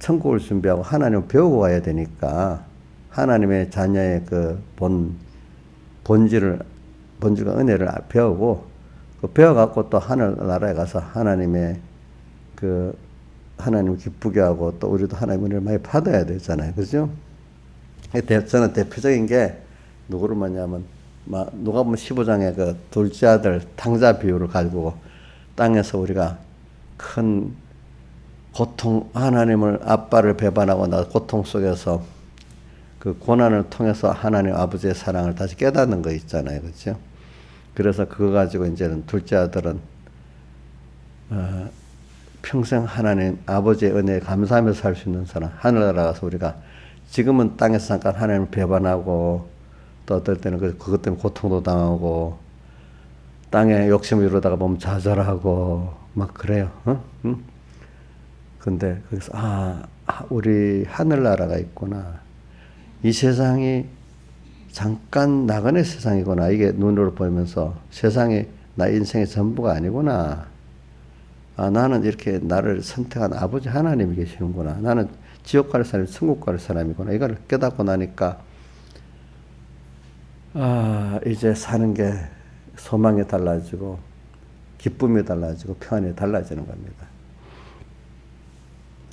S1: 천국을 준비하고 하나님을 배우고 가야 되니까 하나님의 자녀의 그 본질과 은혜를 배우고 배워갖고 또 하늘나라에 가서 하나님을 기쁘게 하고 또 우리도 하나님의 은혜를 많이 받아야 되잖아요. 그죠? 저는 대표적인 게 누구를 말하냐면 누가복음 15장의 그 둘째 아들 탕자 비유를 가지고 땅에서 우리가 큰 고통, 하나님을 아빠를 배반하고 나 고통 속에서 그 고난을 통해서 하나님 아버지의 사랑을 다시 깨닫는 거 있잖아요. 그죠? 그래서 그거 가지고 이제는 둘째 아들은 평생 하나님 아버지의 은혜에 감사하면서 살 수 있는 사람, 하늘나라 가서 우리가 지금은 땅에서 잠깐 하나님을 배반하고 또 어떨 때는 그것 때문에 고통도 당하고 땅에 욕심을 이루다가 보면 좌절하고 막 그래요. 응? 근데 거기서 우리 하늘나라가 있구나. 이 세상이 잠깐 나그네 세상이구나. 이게 눈으로 보면서 세상이 나 인생의 전부가 아니구나. 나는 이렇게 나를 선택한 아버지 하나님이 계시는구나. 나는 지옥 갈 사람이 천국 갈 사람이구나. 이걸 깨닫고 나니까 이제 사는 게 소망이 달라지고 기쁨이 달라지고 평안이 달라지는 겁니다.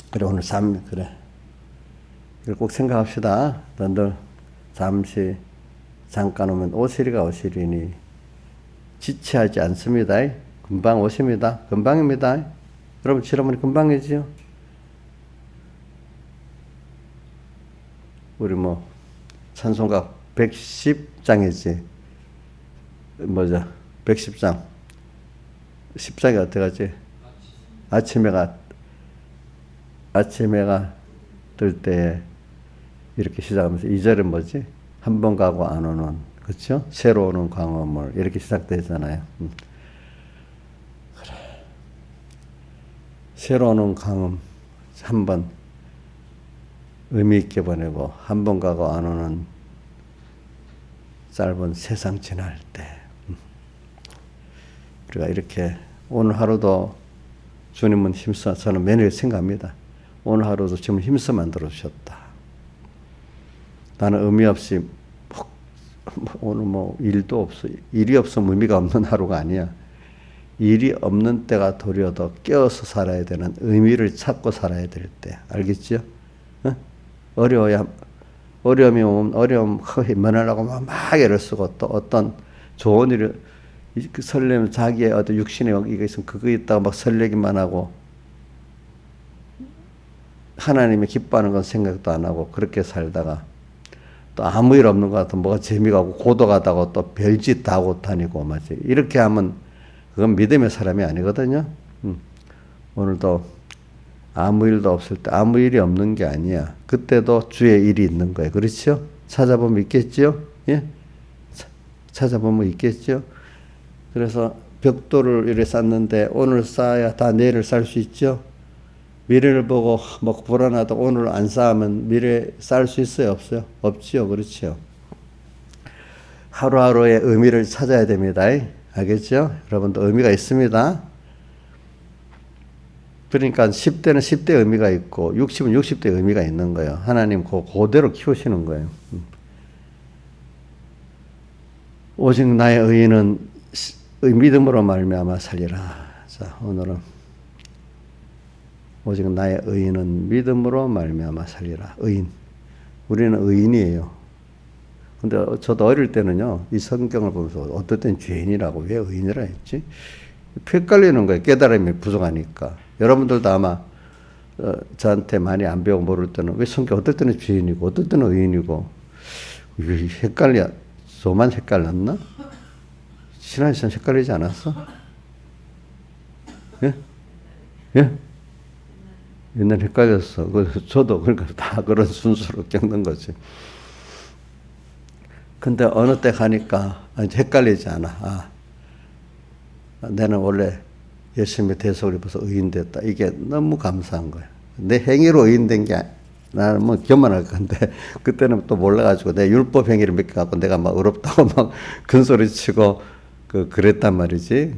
S1: 그래 오늘 그래. 이걸 꼭 생각합시다. 늘 잠깐 오면 오시리가 오시리니 지체하지 않습니다. 금방 오십니다. 금방입니다. 여러분 지러면 금방이지요. 우리 찬송가 110장이지. 뭐죠? 110장. 10장이 어떻게 하지? 아침 해가 뜰 때 이렇게 시작하면서 2절은 뭐지? 한 번 가고 안 오는, 그렇죠? 새로 오는 광화물 이렇게 시작되잖아요. 그래. 새로 오는 강음 한 번 의미 있게 보내고 한 번 가고 안 오는 짧은 세상 지날 때 우리가 이렇게 오늘 하루도 주님은 힘써 저는 매일 생각합니다. 오늘 하루도 주님은 힘써 만들어 주셨다. 나는 의미 없이 오늘 뭐 일도 없어. 일이 없으면 의미가 없는 하루가 아니야. 일이 없는 때가 도리어 더 깨어서 살아야 되는 의미를 찾고 살아야 될 때. 알겠죠? 어? 어려움이 오면 어려움 힘만하려고 막 애를 쓰고 또 어떤 좋은 일을 설레면 자기의 어떤 육신에 이게 있으면 그거 있다가 막 설레기만 하고 하나님이 기뻐하는 건 생각도 안 하고 그렇게 살다가 또 아무 일 없는 것 같으면 뭐가 재미가 없고 고독하다고 또 별짓 다 하고 다니고 맞지. 이렇게 하면 그건 믿음의 사람이 아니거든요. 오늘도 아무 일도 없을 때 아무 일이 없는 게 아니야. 그때도 주의 일이 있는 거예요. 그렇죠? 찾아보면 있겠죠? 예? 찾아보면 있겠죠? 그래서 벽돌을 이렇게 쌓는데 오늘 쌓아야 다 내일을 쌀 수 있죠? 미래를 보고 뭐 불안하다 오늘 안 쌓으면 미래 쌓을 수 있어요? 없어요? 없지요. 그렇죠? 하루하루의 의미를 찾아야 됩니다. 알겠죠? 여러분도 의미가 있습니다. 그러니까 10대는 10대 의미가 있고 60은 60대 의미가 있는 거예요. 하나님 그대로 키우시는 거예요. 오직 나의 의인은 믿음으로 말미암아 살리라. 자, 오늘은 오직 나의 의인은 믿음으로 말미암아 살리라. 의인. 우리는 의인이에요. 근데 저도 어릴 때는요, 이 성경을 보면서 어떨 땐 죄인이라고 왜 의인이라 했지? 헷갈리는 거예요. 깨달음이 부족하니까. 여러분들도 아마 저한테 많이 안 배우고 모를 때는 왜 성경 어떨 때는 죄인이고 어떨 때는 의인이고 헷갈려. 저만 헷갈렸나? 신앙에서 헷갈리지 않았어? 예? 예? 옛날 헷갈렸어. 저도 그러니까 다 그런 순서로 겪는 거지. 근데 어느 때 가니까 헷갈리지 않아. 나는 원래 예수님의 대속을 입어서 의인됐다. 이게 너무 감사한 거야. 내 행위로 의인된 게 나는 뭐 교만할 건데 그때는 또 몰라가지고 내 율법 행위를 몇 개 갖고 내가 막 어렵다고 막 큰소리 치고 그랬단 말이지.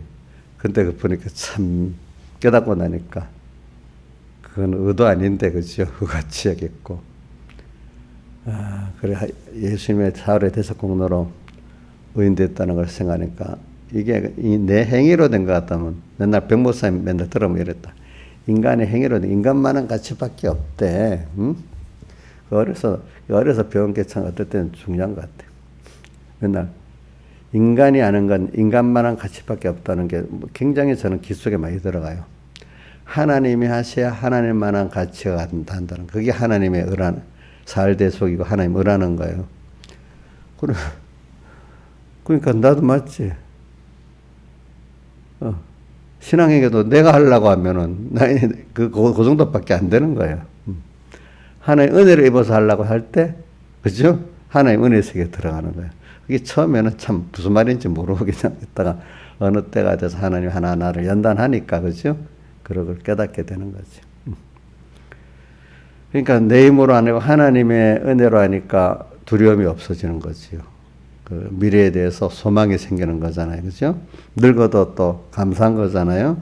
S1: 근데 그 보니까 참 깨닫고 나니까 그건 의도 아닌데 그죠? 그같이 여겼고. 그래 예수님의 사흘의 대속 공로로 의인됐다는 걸 생각하니까 이게 내 행위로 된 것 같다면 맨날 백목사님 맨날 들으면 이랬다. 인간의 행위로 된 인간만한 가치밖에 없대. 응? 어려서 배운 게 참 어떨 때는 중요한 것 같아. 맨날 인간이 아는 건 인간만한 가치밖에 없다는 게 굉장히 저는 기속에 많이 들어가요. 하나님이 하셔야 하나님만한 가치가 간다는 그게 하나님의 의라는 사흘대속이고 하나님 의라는 거예요. 그러니까 나도 맞지. 신앙에게도 내가 하려고 하면은 그 정도밖에 안 되는 거예요. 하나님 은혜를 입어서 하려고 할 때, 그죠? 하나님 은혜 세계에 들어가는 거예요. 그게 처음에는 참 무슨 말인지 모르고 그냥 있다가 어느 때가 돼서 하나님 하나하나를 연단하니까, 그죠? 그걸 깨닫게 되는 거죠. 그러니까 내 힘으로 안 하고 하나님의 은혜로 하니까 두려움이 없어지는 거지요. 그 미래에 대해서 소망이 생기는 거잖아요. 그죠? 늙어도 또 감사한 거잖아요.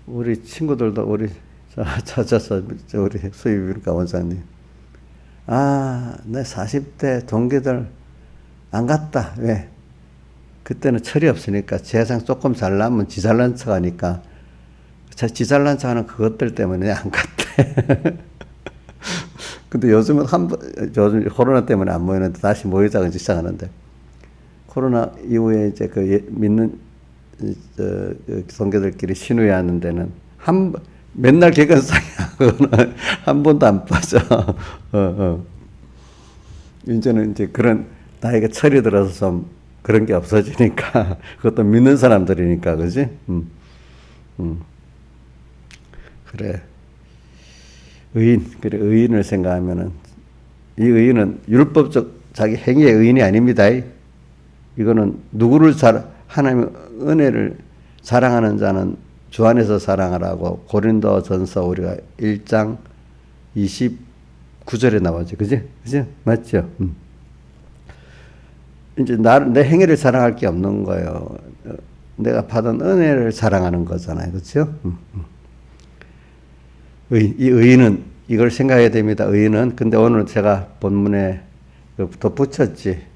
S1: 우리 친구들도 우리 찾아서 우리 수입일가 원장님. 내 40대 동기들 안 갔다. 왜? 그때는 철이 없으니까 재상 조금 잘나면 지 잘난 척 하니까 지 잘난 척 하는 그것들 때문에 안 갔대. 근데 요즘 코로나 때문에 안 모이는데 다시 모이자고 시작하는데 코로나 이후에 이제 믿는 동기들끼리 신우회 하는 데는 맨날 개근상이야. 그거는 한 번도 안 빠져. 이제는 이제 그런 나이가 철이 들어서 좀 그런 게 없어지니까 그것도 믿는 사람들이니까 그지? 그래. 그래 의인을 생각하면은 이 의인은 율법적 자기 행위의 의인이 아닙니다. 이거는 누구를 하나님의 은혜를 자랑하는 자는 주 안에서 사랑하라고 고린도전서 우리가 1장 29절에 나오죠. 그지? 맞죠? 이제 내 행위를 자랑할 게 없는 거예요. 내가 받은 은혜를 자랑하는 거잖아요. 그렇죠? 이 의인은 이걸 생각해야 됩니다. 의인은 근데 오늘 제가 본문에 덧붙였지.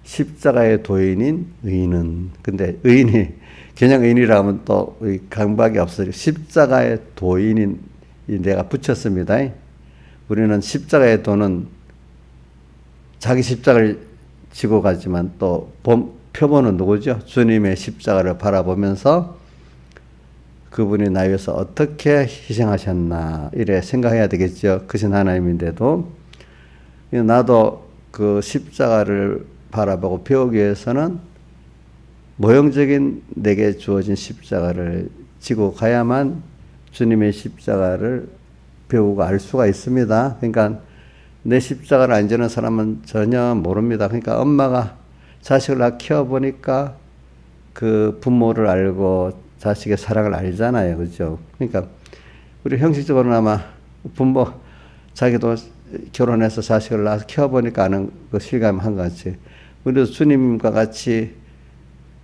S1: 십자가의 도인인 의인은 근데 의인이 그냥 의인이라 하면 또 강박이 없어요. 십자가의 도인인 내가 붙였습니다. 우리는 십자가의 도는 자기 십자가를 지고 가지만 또 표본은 누구죠? 주님의 십자가를 바라보면서 그분이 나 위해서 어떻게 희생하셨나 이래 생각해야 되겠죠. 크신 하나님인데도 나도 그 십자가를 바라보고 배우기 위해서는 모형적인 내게 주어진 십자가를 지고 가야만 주님의 십자가를 배우고 알 수가 있습니다. 그러니까 내 십자가를 안 지는 사람은 전혀 모릅니다. 그러니까 엄마가 자식을 낳아 키워보니까 그 부모를 알고 자식의 사랑을 알잖아요. 그죠? 그러니까 우리 형식적으로나마 부모 자기도 결혼해서 자식을 낳아서 키워보니까 아는 그 실감을 한 것 같이 우리도 주님과 같이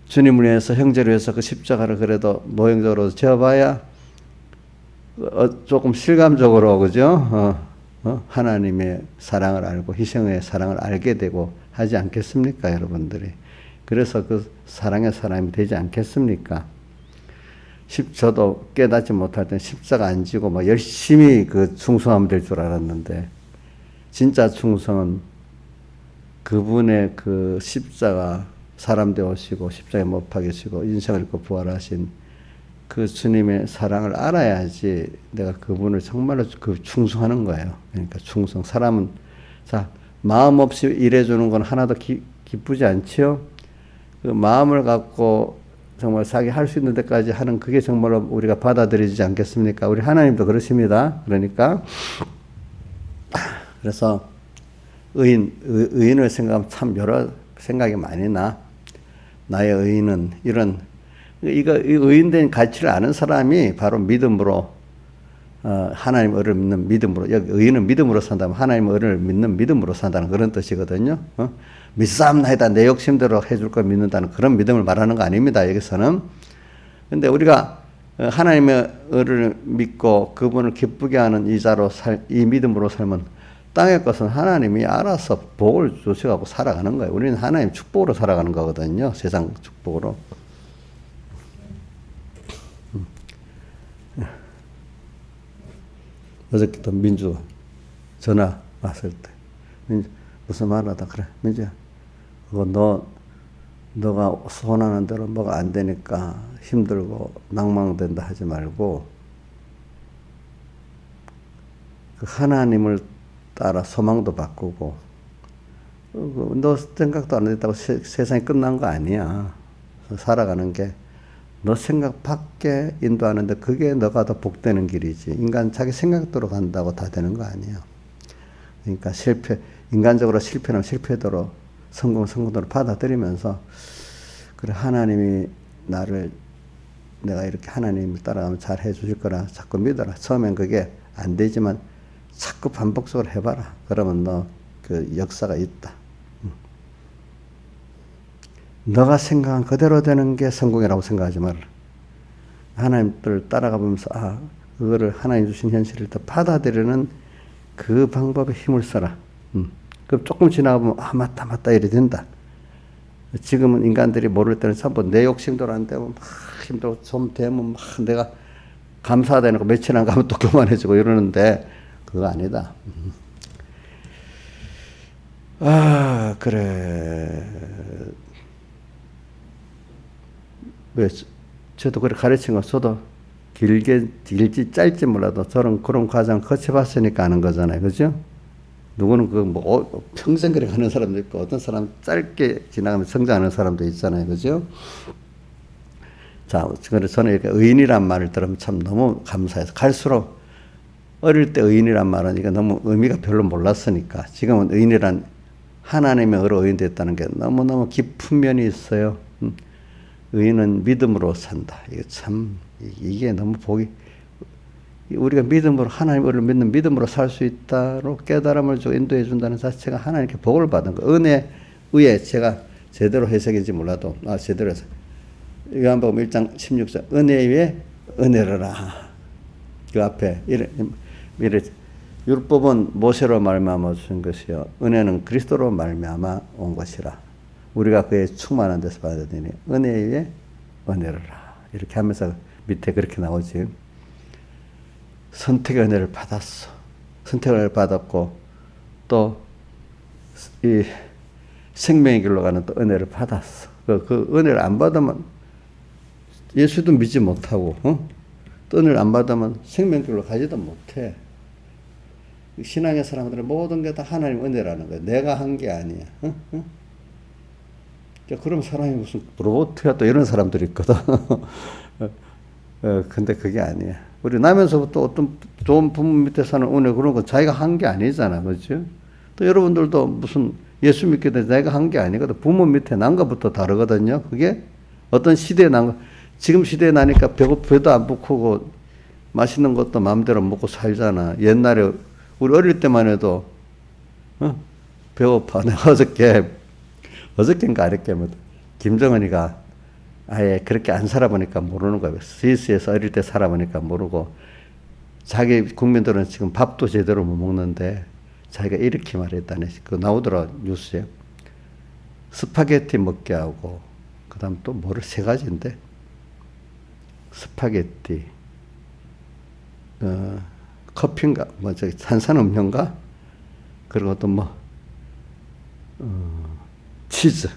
S1: 주님을 위해서 형제를 위해서 그 십자가를 그래도 모형적으로 지어봐야 조금 실감적으로 그죠? 하나님의 사랑을 알고 희생의 사랑을 알게 되고 하지 않겠습니까, 여러분들이? 그래서 그 사랑의 사람이 되지 않겠습니까? 저도 깨닫지 못할 때 십자가 안 지고 막 열심히 그 충성하면 될 줄 알았는데 진짜 충성은 그분의 그 십자가 사람 되오시고 십자가에 못 박이시고 인생을 입고 부활하신 그 주님의 사랑을 알아야지 내가 그분을 정말로 그 충성하는 거예요. 그러니까 충성. 사람은 자 마음 없이 일해주는 건 하나도 기쁘지 않지요. 그 마음을 갖고 정말 자기 할 수 있는 데까지 하는 그게 정말로 우리가 받아들이지 않겠습니까? 우리 하나님도 그러십니다. 그러니까 그래서 의인을 생각하면 참 여러 생각이 많이 나. 나의 의인은 이런 이 의인된 가치를 아는 사람이 바로 믿음으로 하나님 의를 믿는 믿음으로 여기 의인은 믿음으로 산다면 하나님 의를 믿는 믿음으로 산다는 그런 뜻이거든요. 믿사옵나이다 내 욕심대로 해줄 걸 믿는다는 그런 믿음을 말하는 거 아닙니다. 여기서는. 근데 우리가 하나님의 의를 믿고 그분을 기쁘게 하는 이자로 이 믿음으로 살면 땅의 것은 하나님이 알아서 복을 주셔가고 살아가는 거예요. 우리는 하나님 축복으로 살아가는 거거든요. 세상 축복으로. 어저께 또 민주 전화 왔을 때 민주 무슨 말하다 그래 민주야 그거 너가 소원하는 대로 뭐가 안 되니까 힘들고 낭망된다 하지 말고 그 하나님을 따라 소망도 바꾸고 너 생각도 안 됐다고 세상이 끝난 거 아니야. 살아가는 게 너 생각 밖에 인도하는데 그게 너가 더 복되는 길이지. 인간 자기 생각대로 간다고 다 되는 거 아니야. 그러니까 인간적으로 실패는 실패대로 성공대로 받아들이면서 그래 하나님이 내가 이렇게 하나님을 따라가면 잘 해주실 거라 자꾸 믿어라. 처음엔 그게 안 되지만 자꾸 반복적으로 해봐라. 그러면 너 그 역사가 있다. 너가 생각한 그대로 되는 게 성공이라고 생각하지 말라. 하나님을 따라가 보면서 그거를 하나님 주신 현실을 더 받아들이는 그 방법에 힘을 써라. 그럼 조금 지나가보면 맞다 이래 된다. 지금은 인간들이 모를 때는 전부 내 욕심대로 안 되면 막 힘들고 좀 되면 막 내가 감사하다는 거 며칠 안 가면 또 교만해지고 이러는데 그거 아니다. 그래. 왜 저도 그래 가르친 거 저도 길지 짧지 몰라도 저런 그런 과정 거쳐봤으니까 아는 거잖아요. 그죠? 누구는 평생 그렇게 하는 사람도 있고, 어떤 사람 짧게 지나가면 성장하는 사람도 있잖아요. 그죠? 자, 그래서 저는 이렇게 의인이란 말을 들으면 참 너무 감사해서, 갈수록 어릴 때 의인이란 말은 이거 너무 의미가 별로 몰랐으니까, 지금은 의인이란 하나님의 의로 의인 됐다는 게 너무너무 깊은 면이 있어요. 의인은 믿음으로 산다. 이게 참, 이게 너무 우리가 믿음으로, 하나님을 믿는 믿음으로 살 수 있다로 깨달음을 주고 인도해 준다는 자체가 하나님께 복을 받은 거. 의에 제가 제대로 해석인지 몰라도, 제대로 해석. 요한복음 1장 16절. 은혜 위에 은혜로라. 그 앞에, 이래, 율법은 모세로 말미암아 주신 것이요 은혜는 그리스도로 말미암아 온 것이라. 우리가 그의 충만한 데서 받으니 은혜 위에 은혜로라. 이렇게 하면서 밑에 그렇게 나오지. 선택의 은혜를 받았어. 선택의 은혜를 받았고, 또 이 생명의 길로 가는 또 은혜를 받았어. 그 은혜를 안 받으면 예수도 믿지 못하고, 또 은혜를 안 받으면 생명의 길로 가지도 못해. 신앙의 사람들은 모든 게 다 하나님 은혜라는 거야. 내가 한 게 아니야. 그럼 사람이 무슨 로봇이야 또 이런 사람들이 있거든. 근데 그게 아니야. 우리 나면서부터 어떤 좋은 부모 밑에 사는 은혜 그런 거 자기가 한 게 아니잖아. 그렇죠? 또 여러분들도 무슨 예수 믿게 돼 내가 한 게 아니거든. 부모 밑에 난 것부터 다르거든요. 그게 어떤 시대에 난 거. 지금 시대에 나니까 배도 안 부크고 맛있는 것도 마음대로 먹고 살잖아. 옛날에 우리 어릴 때만 해도 배고파. 내가 어저께인가 어렵게 김정은이가 아예 그렇게 안 살아보니까 모르는 거예요. 스위스에서 어릴 때 살아보니까 모르고, 자기 국민들은 지금 밥도 제대로 못 먹는데 자기가 이렇게 말했다네. 그거 나오더라 뉴스에. 스파게티 먹게 하고, 그 다음 또 뭐를 세 가지인데, 스파게티, 커피인가, 탄산음료인가, 그리고 또 치즈,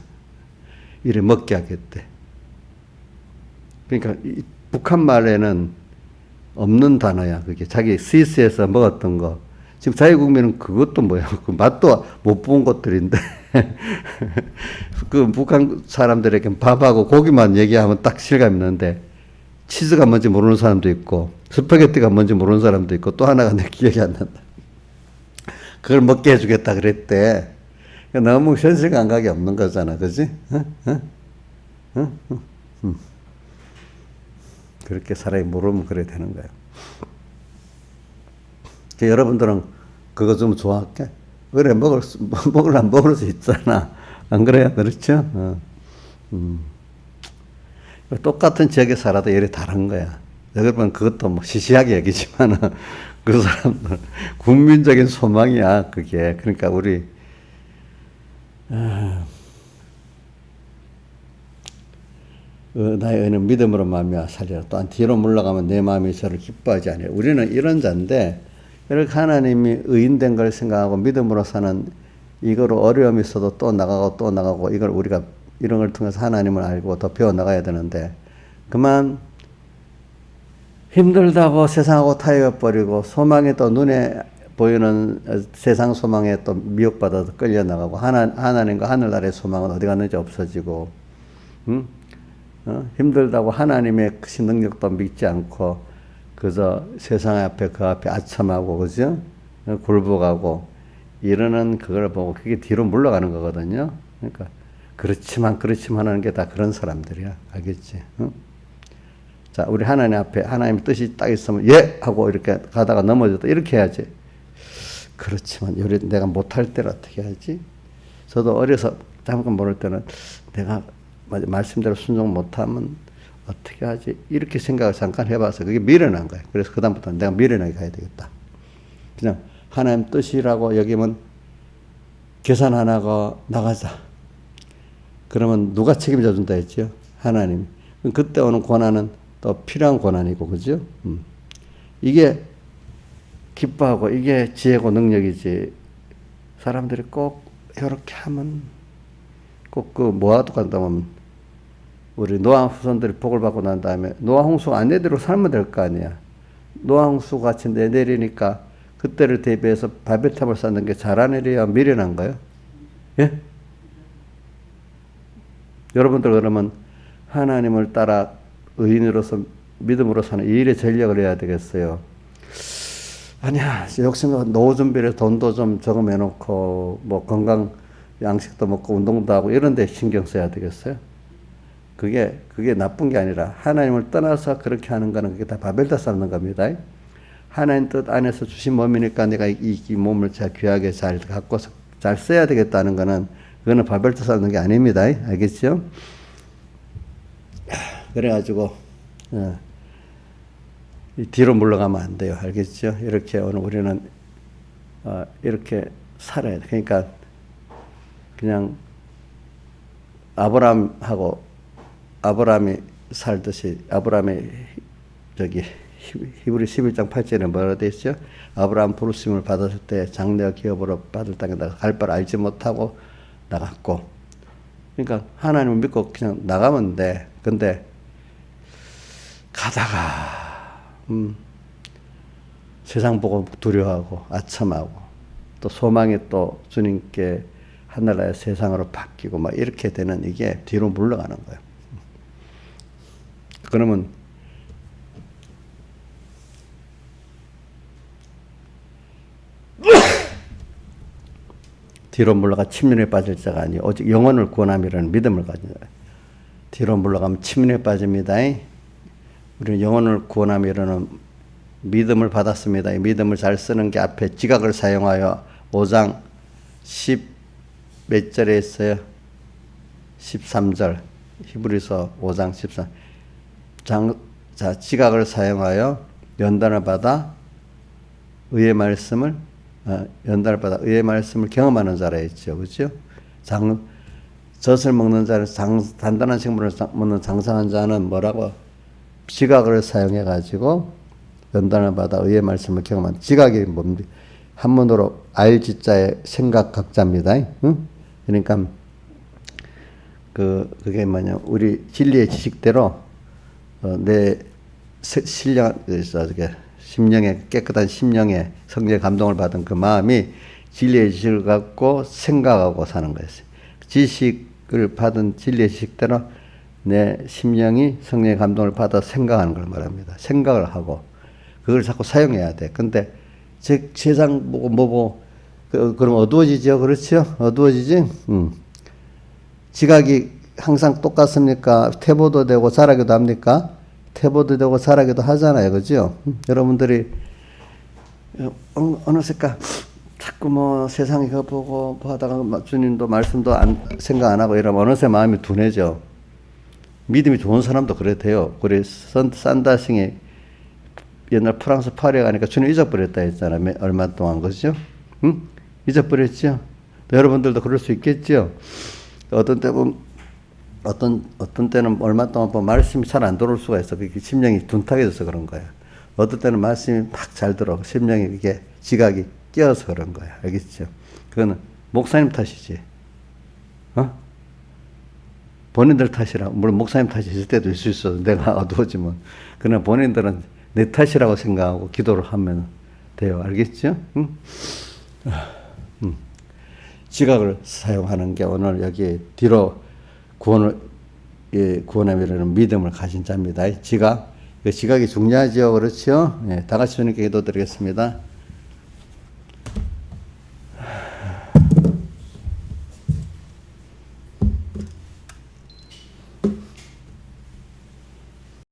S1: 이래 먹게 하겠대. 그러니까 북한 말에는 없는 단어야. 그게 자기 스위스에서 먹었던 거. 지금 자기 국민은 그것도 뭐야? 그 맛도 못 본 것들인데 그 북한 사람들에게 밥하고 고기만 얘기하면 딱 실감 있는데, 치즈가 뭔지 모르는 사람도 있고 스파게티가 뭔지 모르는 사람도 있고, 또 하나가 내 기억이 안 난다. 그걸 먹게 해주겠다 그랬대. 너무 현실 감각이 없는 거잖아, 그지? 그렇게 사람이 모르면 그래 되는 거예요. 여러분들은 그거 좀 좋아할게? 그래, 먹을 수 있잖아. 안 그래요? 그렇죠? 똑같은 지역에 살아도 이래 다른 거야. 여러분, 그것도 시시하게 얘기지만은, 그 사람들, 국민적인 소망이야, 그게. 그러니까 우리, 나의 의는 믿음으로 말미암아 살리라. 또한 뒤로 물러가면 내 마음이 저를 기뻐하지 않아요. 우리는 이런 자인데, 이렇게 하나님이 의인된 걸 생각하고 믿음으로 사는, 이거로 어려움이 있어도 또 나가고 이걸 우리가 이런 걸 통해서 하나님을 알고 더 배워나가야 되는데, 그만 힘들다고 세상하고 타협버리고 소망이 또 눈에 보이는 세상 소망에 또 미혹받아서 끌려나가고, 하나님과 하늘나라의 소망은 어디 갔는지 없어지고, 힘들다고 하나님의 크신 능력도 믿지 않고 그저 세상 앞에 그 앞에 아첨하고, 그죠? 굴복하고 이러는 그걸 보고 그게 뒤로 물러가는 거거든요. 그러니까 그렇지만 하는 게 다 그런 사람들이야. 알겠지? 자, 우리 하나님 앞에 하나님 뜻이 딱 있으면 예! 하고 이렇게 가다가 넘어져도 이렇게 해야지. 그렇지만 내가 못할 때는 어떻게 하지? 저도 어려서 잠깐 모를 때는 내가 말씀대로 순종 못하면 어떻게 하지? 이렇게 생각을 잠깐 해봐서 그게 미련한 거예요. 그래서 그다음부터는 내가 미련하게 가야 되겠다. 그냥 하나님 뜻이라고 여기면 계산 안 하고 나가자. 그러면 누가 책임져 준다 했죠? 하나님. 그때 오는 고난은 또 필요한 고난이고, 그죠? 이게 기뻐하고 이게 지혜고 능력이지. 사람들이 꼭 이렇게 하면 꼭 그 뭐하도 간다면 우리 노아 후손들이 복을 받고 난 다음에 노아 홍수가 아내대로 살면 될 거 아니야. 노아 홍수 같이 내리니까 그때를 대비해서 바벨탑을 쌓는 게 잘한 일이야, 미련한 거예요? 예? 여러분들 그러면 하나님을 따라 의인으로서 믿음으로 사는 이 일에 전력을 해야 되겠어요. 아니야, 욕심은 노후 준비를 돈도 좀 저금 해놓고 뭐 건강 양식도 먹고 운동도 하고 이런 데 신경 써야 되겠어요. 그게 나쁜 게 아니라 하나님을 떠나서 그렇게 하는 거는 그게 다 바벨탑 쌓는 겁니다. 하나님 뜻 안에서 주신 몸이니까 내가 이 몸을 잘 귀하게 잘 갖고서 잘 써야 되겠다는 거는 그거는 바벨탑 쌓는 게 아닙니다. 알겠죠? 그래가지고 뒤로 물러가면 안 돼요. 알겠죠? 이렇게 오늘 우리는 이렇게 살아야 돼. 그러니까 그냥 아브라함이 살듯이 아브라함의 저기 히브리 11장 8절에 뭐라 돼 있죠? 아브라함 부르심을 받았을 때 장래와 기업으로 받을 땅에다가 갈 바를 알지 못하고 나갔고, 그러니까 하나님을 믿고 그냥 나가면 돼. 근데 가다가 세상 보고 두려워하고 아첨하고 또 소망이 또 주님께 하늘나라의 세상으로 바뀌고 막 이렇게 되는 이게 뒤로 물러가는 거예요. 그러면 뒤로 물러가 침륜에 빠질 자가 아니 오직 영혼을 구원함이라는 믿음을 가진 자예요. 뒤로 물러가면 침륜에 빠집니다. 우리는 영혼을 구원함이라는 믿음을 받았습니다. 이 믿음을 잘 쓰는 게 앞에 지각을 사용하여 5장 10 몇 절에 있어요? 13절. 히브리서 5장 13. 자, 지각을 사용하여 연단을 받아 의의 말씀을 경험하는 자라 했죠. 그렇죠? 젖을 먹는 자는 단단한 식물을 먹는 장성한 자는 뭐라고? 지각을 사용해 가지고 연단을 받아 의의 말씀을 경험하는. 지각이 뭡니까? 한문으로 알지자의 생각 각자입니다. 응? 그러니까 그게 뭐냐, 우리 진리의 지식대로 내 심령에 깨끗한 심령에 성령의 감동을 받은 그 마음이 진리의 지식을 갖고 생각하고 사는 거였어요. 지식을 받은 진리의 지식대로 내 심령이 성령의 감동을 받아 생각하는 걸 말합니다. 생각을 하고 그걸 자꾸 사용해야 돼. 근데 세상 보고 뭐고 그럼 어두워지죠. 그렇죠? 어두워지지? 지각이 항상 똑같습니까? 퇴보도 되고 자라기도 합니까? 퇴보도 되고 자라기도 하잖아요. 그죠? 여러분들이 어느새까 자꾸 뭐 세상에 그 보고 하다가 주님도 말씀도 생각 안 하고 이러면 어느새 마음이 둔해져. 믿음이 좋은 사람도 그래 돼요. 우리 산다싱이 옛날 프랑스 파리에 가니까 주님 잊어버렸다 했잖아요. 얼마 동안. 그죠? 응? 잊어버렸죠? 여러분들도 그럴 수 있겠죠? 어떤 때는 얼마 동안 보면 말씀이 잘 안 들어올 수가 있어. 그게 심령이 둔탁해져서 그런 거야. 어떤 때는 말씀이 막 잘 들어. 심령이 그게 지각이 끼어서 그런 거야. 알겠죠? 그거는 목사님 탓이지. 본인들 탓이라. 물론 목사님 탓이 있을 때도 있을 수 있어. 내가 어두워지면. 그러나 본인들은 내 탓이라고 생각하고 기도를 하면 돼요. 알겠죠? 응? 지각을 사용하는 게 오늘 여기 뒤로 구원함이라는 믿음을 가진 자입니다. 지각이 중요하죠. 그렇죠? 다 같이 주님께 기도드리겠습니다.